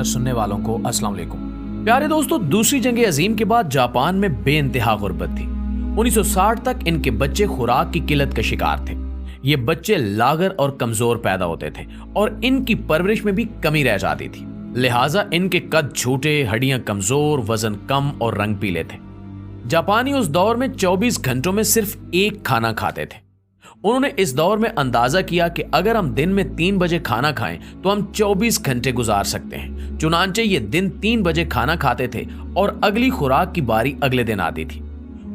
सुनने वालों को अस्सलाम वालेकुम। प्यारे दोस्तों, दूसरी जंग अजीम के बाद जापान में बेइंतहा गुर्बत थी। 1960 तक इनके बच्चे खुराक की किल्लत का शिकार थे। ये बच्चे लागर और कमजोर पैदा होते थे और इनकी परवरिश में भी कमी रह जाती थी। लिहाजा इनके कद छोटे, हड्डियां कमजोर, वजन कम और रंग पीले थे। जापानी उस दौर में 24 घंटों में सिर्फ एक खाना खाते थे। उन्होंने इस दौर में अंदाजा किया कि अगर हम दिन में 3 बजे खाना खाएं तो हम 24 घंटे गुजार सकते हैं। चुनांचे ये दिन 3 बजे खाना खाते थे और अगली खुराक की बारी अगले दिन आती थी।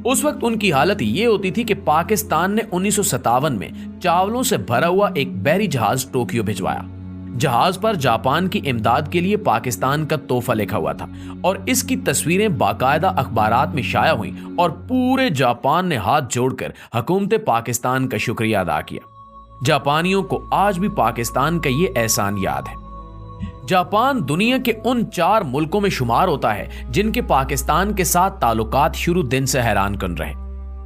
उस वक्त उनकी हालत ये होती थी कि पाकिस्तान ने 1957 में चावलों से भरा हुआ एक बहरी जहाज टोक्यो भिजवाया। जहाज पर जापान की इमदाद के लिए पाकिस्तान का तोहफा लिखा हुआ था और इसकी तस्वीरें बाकायदा अखबारात में शाया हुई और पूरे जापान ने हाथ जोड़कर हुकूमत पाकिस्तान का शुक्रिया अदा किया। जापानियों को आज भी पाकिस्तान का ये एहसान याद है। जापान दुनिया के उन 4 मुल्कों में शुमार होता है जिनके पाकिस्तान के साथ ताल्लुकात शुरू दिन से हैरान कन रहे।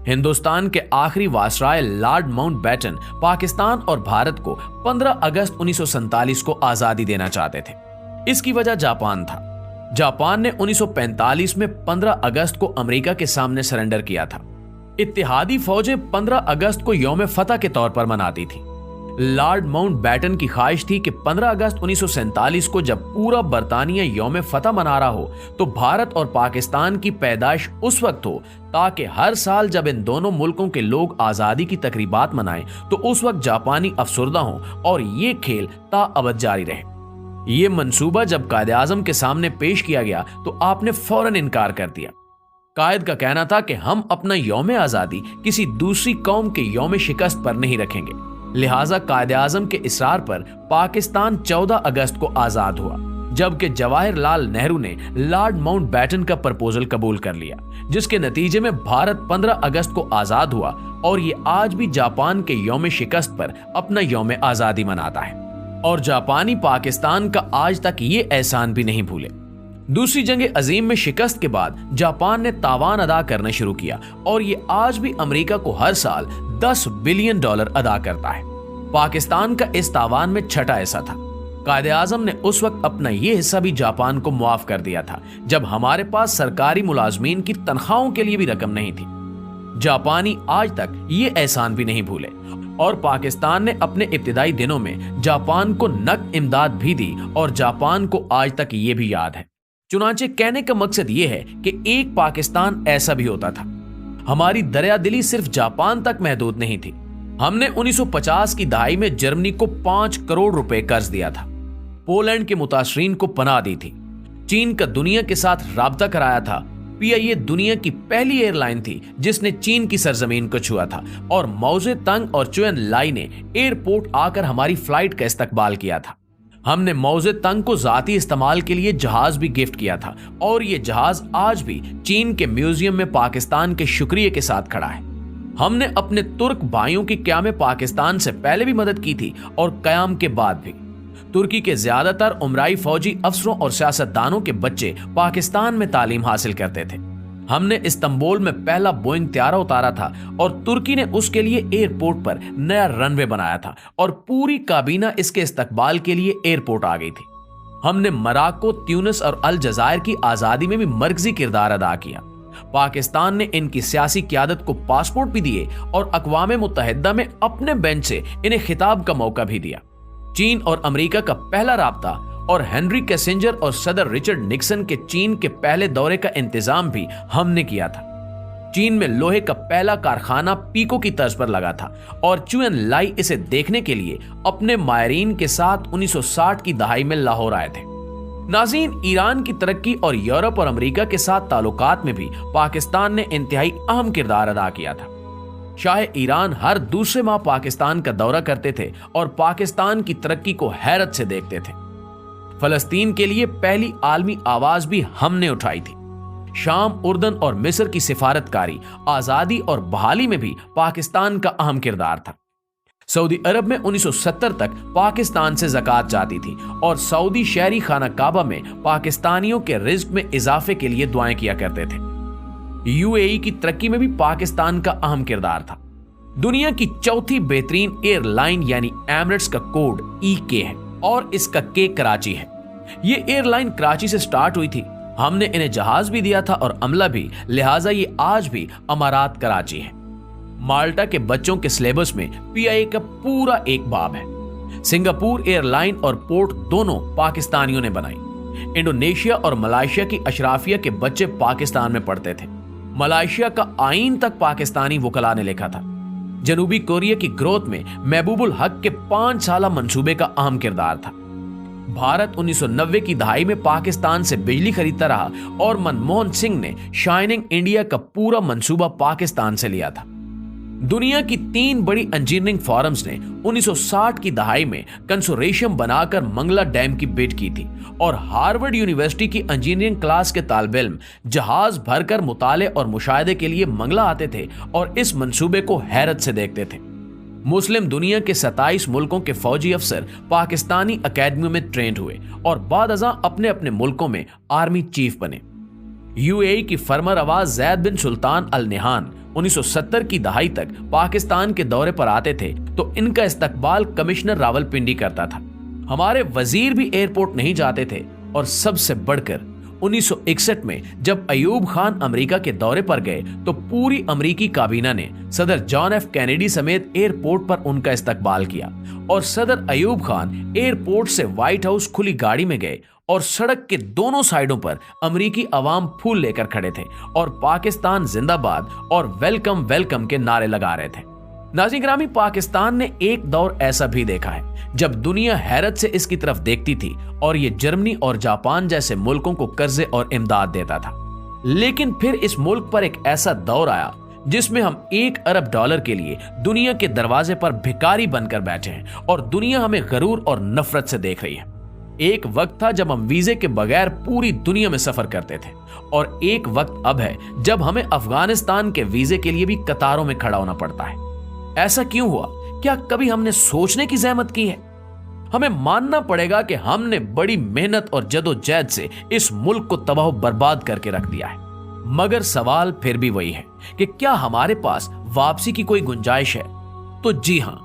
हिंदुस्तान के आखिरी वासराय लॉर्ड माउंटबेटन पाकिस्तान और भारत को 15 अगस्त 1947 को आजादी देना चाहते थे। इसकी वजह जापान था। जापान ने 1945 में 15 अगस्त को अमेरिका के सामने सरेंडर किया था। इत्तेहादी फौजें 15 अगस्त को यौम फतह के तौर पर मनाती थी। लॉर्ड माउंटबेटन की ख्वाहिश थी कि 15 अगस्त 1947 को जब पूरा बरतानिया यौम फतह मना रहा हो तो भारत और पाकिस्तान की पैदाइश उस वक्त हो, ताकि हर साल जब इन दोनों मुल्कों के लोग आजादी की तकरीबात मनाएं तो उस वक्त जापानी अफसरदा हों और ये खेल ताअबद जारी रहे। ये मंसूबा जब कायद आजम के सामने पेश किया गया तो आपने फौरन इनकार कर दिया। कायद का कहना था कि हम अपना यौम आजादी किसी दूसरी कौम के यौम शिकस्त पर नहीं रखेंगे। लिहाजा कायद आजम के इसरार पर पाकिस्तान 14 अगस्त को आजाद हुआ, जबकि जवाहरलाल नेहरू ने लॉर्ड माउंटबेटन का प्रपोजल कबूल कर लिया, जिसके नतीजे में भारत 15 अगस्त को आजाद हुआ और ये आज भी जापान के यौम शिकस्त पर अपना यौम आजादी मनाता है और जापानी पाकिस्तान का आज तक ये एहसान भी नहीं भूले। दूसरी जंग अजीम में शिकस्त के बाद जापान ने तावान अदा करना शुरू किया और ये आज भी अमेरिका को हर साल $10 बिलियन अदा करता है। पाकिस्तान का इस तावान में छठा हिस्सा था। कायद आजम ने उस वक्त अपना ये हिस्सा भी जापान को मुआफ कर दिया था, जब हमारे पास सरकारी मुलाजमीन की तनख्वाहों के लिए भी रकम नहीं थी। जापानी आज तक ये एहसान भी नहीं भूले और पाकिस्तान ने अपने इब्तिदाई दिनों में जापान को नकद इमदाद भी दी और जापान को आज तक ये भी याद है। चुनांचे कहने का मकसद ये है कि एक पाकिस्तान ऐसा भी होता था। हमारी दरिया दिली सिर्फ जापान तक महदूद नहीं थी। हमने 1950 की दहाई में जर्मनी को 5 करोड़ रुपए कर्ज दिया था। पोलैंड के मुतासरीन को पनाह दी थी। चीन का दुनिया के साथ राब्ता कराया था। PIA दुनिया की पहली एयरलाइन थी जिसने चीन की सरजमीन को छुआ था और मौजे तंग और चुएन लाई ने एयरपोर्ट आकर हमारी फ्लाइट का इस्तकबाल किया था। हमने मौजे तंग को जाती इस्तेमाल के लिए जहाज भी गिफ्ट किया था और ये जहाज आज भी चीन के म्यूजियम में पाकिस्तान के शुक्रिया के साथ खड़ा है। हमने अपने तुर्क भाइयों की क़याम पाकिस्तान से पहले भी मदद की थी और क़याम के बाद भी। तुर्की के ज्यादातर उमराई फौजी अफसरों और सियासतदानों के बच्चे पाकिस्तान में तालीम हासिल करते थे। हमने इस्तांबुल में पहला बोइंग त्यारा उतारा था और तुर्की ने उसके लिए एयरपोर्ट पर नया रनवे बनाया था और पूरी काबीना इसके इस्तकबाल के लिए एयरपोर्ट आ गई थी। हमने मोरक्को, ट्यूनिस और अल जज़ायर की आजादी में भी मरकजी किरदार अदा किया। पाकिस्तान ने इनकी सियासी क़यादत को पासपोर्ट भी दिए और अक़वाम मुत्तहिदा में अपने बेंच से इन्हें खिताब का मौका भी दिया। चीन और अमेरिका का पहला राब्ता और हेनरी किसिंजर और सदर रिचर्ड निक्सन के चीन के पहले दौरे का इंतजाम भी हमने किया था। चीन में लोहे का पहला कारखाना पीको की तर्ज पर लगा था और चुएन लाई इसे देखने के लिए अपने मायरीन के साथ 1960 की दहाई में लाहौर आए थे। नाज़रीन, ईरान की तरक्की और यूरोप और अमेरिका के साथ ताल्लुकात में भी पाकिस्तान ने इंतहाई अहम किरदार अदा किया था। शाह ईरान हर दूसरे माह पाकिस्तान का दौरा करते थे और पाकिस्तान की तरक्की को हैरत से देखते थे। फलस्तीन के लिए पहली आलमी आवाज भी हमने उठाई थी। शाम, उर्दन और मिस्र की सिफारतकारी, आजादी और बहाली में भी पाकिस्तान का अहम किरदार था। सऊदी अरब में 1970 तक पाकिस्तान से ज़कात जाती थी और सऊदी शहरी खाना काबा में पाकिस्तानियों के रिज्क में इजाफे के लिए दुआएं किया करते थे। UAE की तरक्की में भी पाकिस्तान का अहम किरदार था। दुनिया की चौथी बेहतरीन एयरलाइन यानी एमिरेट्स का कोड EK है और इसका K कराची है। ये एयरलाइन कराची से स्टार्ट हुई थी, हमने इन्हें जहाज भी दिया था और अमला भी, लिहाजा ये आज भी अमारात कराची है। माल्टा के बच्चों के सिलेबस में पीआईए का पूरा एक बाब है। सिंगापुर एयरलाइन और पोर्ट दोनों पाकिस्तानियों ने बनाई। इंडोनेशिया और मलेशिया की अशराफिया के बच्चे पाकिस्तान में पढ़ते थे। मलेशिया का आईन तक पाकिस्तानी वकला ने लिखा था। जनूबी कोरिया की ग्रोथ में महबूबुल हक के 5 साला मंसूबे का अहम किरदार था। भारत 1990 की दहाई में पाकिस्तान से बिजली खरीदता रहा और मनमोहन सिंह ने शाइनिंग इंडिया का पूरा मंसूबा पाकिस्तान से लिया था। दुनिया की 3 बड़ी इंजीनियरिंग फॉरम्स ने 1960 की दहाई में कंसोर्शियम बनाकर मंगला डैम की बिड की थी और हार्वर्ड यूनिवर्सिटी की इंजीनियरिंग क्लास के तालिब इल्म जहाज भरकर मुताले और मुशाहिदे के लिए मंगला आते थे और इस मंसूबे को हैरत से देखते थे। मुस्लिम दुनिया के 27 मुल्कों के फौजी अफसर पाकिस्तानी अकेडमियों में ट्रेंड हुए और बाद अज़ां अपने अपने मुल्कों में आर्मी चीफ बने। यूएई की फर्मर आवाज जैद बिन सुल्तान अल नहान 1970 की दहाई तक पाकिस्तान के दौरे पर आते थे तो इनका इस्तकबाल कमिश्नर रावलपिंडी करता था। हमारे वजीर भी एयरपोर्ट नहीं जाते थे और सबसे बढ़कर 1961 में जब अयूब खान अमेरिका के दौरे पर गए तो पूरी अमेरिकी काबीना ने सदर जॉन एफ कैनेडी समेत एयरपोर्ट पर उनका इस्तकबाल किया और सदर अयूब खान एयरपोर्ट से व्हाइट हाउस खुली गाड़ी में गए और सड़क के दोनों साइडों पर अमेरिकी अवाम फूल लेकर खड़े थे और पाकिस्तान जिंदाबाद और वेलकम वेलकम के नारे लगा रहे थे। नाज़रीन ग्रामी, पाकिस्तान ने एक दौर ऐसा भी देखा है जब दुनिया हैरत से इसकी तरफ देखती थी और ये जर्मनी और जापान जैसे मुल्कों को कर्जे और इमदाद देता था। लेकिन फिर इस मुल्क पर एक ऐसा दौर आया जिसमें हम $1 अरब के लिए दुनिया के दरवाजे पर भिखारी बनकर बैठे हैं और दुनिया हमें गरूर और नफरत से देख रही है। एक वक्त था जब हम वीजे के बगैर पूरी दुनिया में सफर करते थे और एक वक्त अब है जब हमें अफगानिस्तान के वीजे के लिए भी कतारों में खड़ा होना पड़ता है। ऐसा क्यों हुआ? क्या कभी हमने सोचने की जहमत की है? हमें मानना पड़ेगा कि हमने बड़ी मेहनत और जदोजहद से इस मुल्क को तबाह बर्बाद करके रख दिया है। मगर सवाल फिर भी वही है कि क्या हमारे पास वापसी की कोई गुंजाइश है? तो जी हां,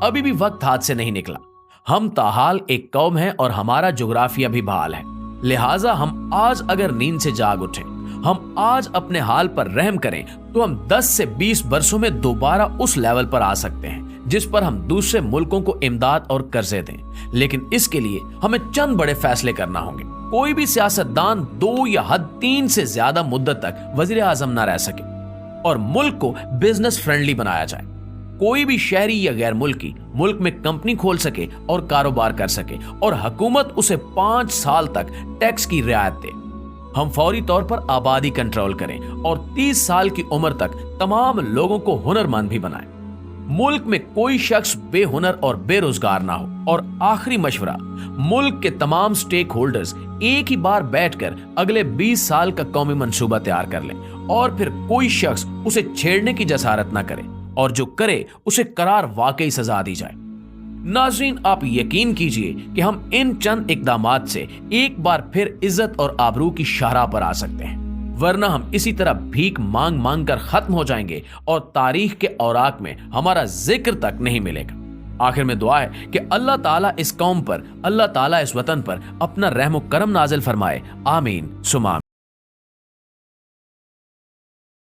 अभी भी वक्त हाथ से नहीं निकला। हम ताहाल एक कौम है और हमारा जोग्राफिया भी बहाल है। लिहाजा हम आज अगर नींद से जाग उठें, हम आज अपने हाल पर रहम करें तो हम 10 से 20 वर्षों में दोबारा उस लेवल पर आ सकते हैं जिस पर हम दूसरे मुल्कों को इमदाद और कर्जे दें। लेकिन इसके लिए हमें चंद बड़े फैसले करना होंगे। कोई भी सियासतदान 2 या हद 3 से ज्यादा मुद्दत तक वजीर आजम ना रह सके और मुल्क को बिजनेस फ्रेंडली बनाया जाए। कोई भी शहरी या गैर मुल्की मुल्क में कंपनी खोल सके और कारोबार कर सके और हुकूमत उसे 5 साल तक टैक्स की रियायत दे। हम फौरी तौर पर आबादी कंट्रोल करें और 30 साल की उम्र तक तमाम लोगों को हुनरमंद भी बनाएं। मुल्क में कोई शख्स बेहुनर और बेरोजगार ना हो। और आखिरी मशवरा, मुल्क के तमाम स्टेक होल्डर्स एक ही बार बैठकर अगले 20 साल का कौमी मंसूबा तैयार कर लें और फिर कोई शख्स उसे छेड़ने की जसारत ना करे और जो करे उसे करार वाकई सजा दी जाए। नाज़रीन, आप यकीन कीजिए कि हम इन चंद इकदामात से एक बार फिर इज्जत और आबरू की शाहराह पर आ सकते हैं, वरना हम इसी तरह भीख मांग मांग कर खत्म हो जाएंगे और तारीख के औराक में हमारा जिक्र तक नहीं मिलेगा। आखिर में दुआ है कि अल्लाह ताला इस कौम पर, अल्लाह ताला इस वतन पर अपना रहम व करम नाजिल फरमाए। आमीन सुमा।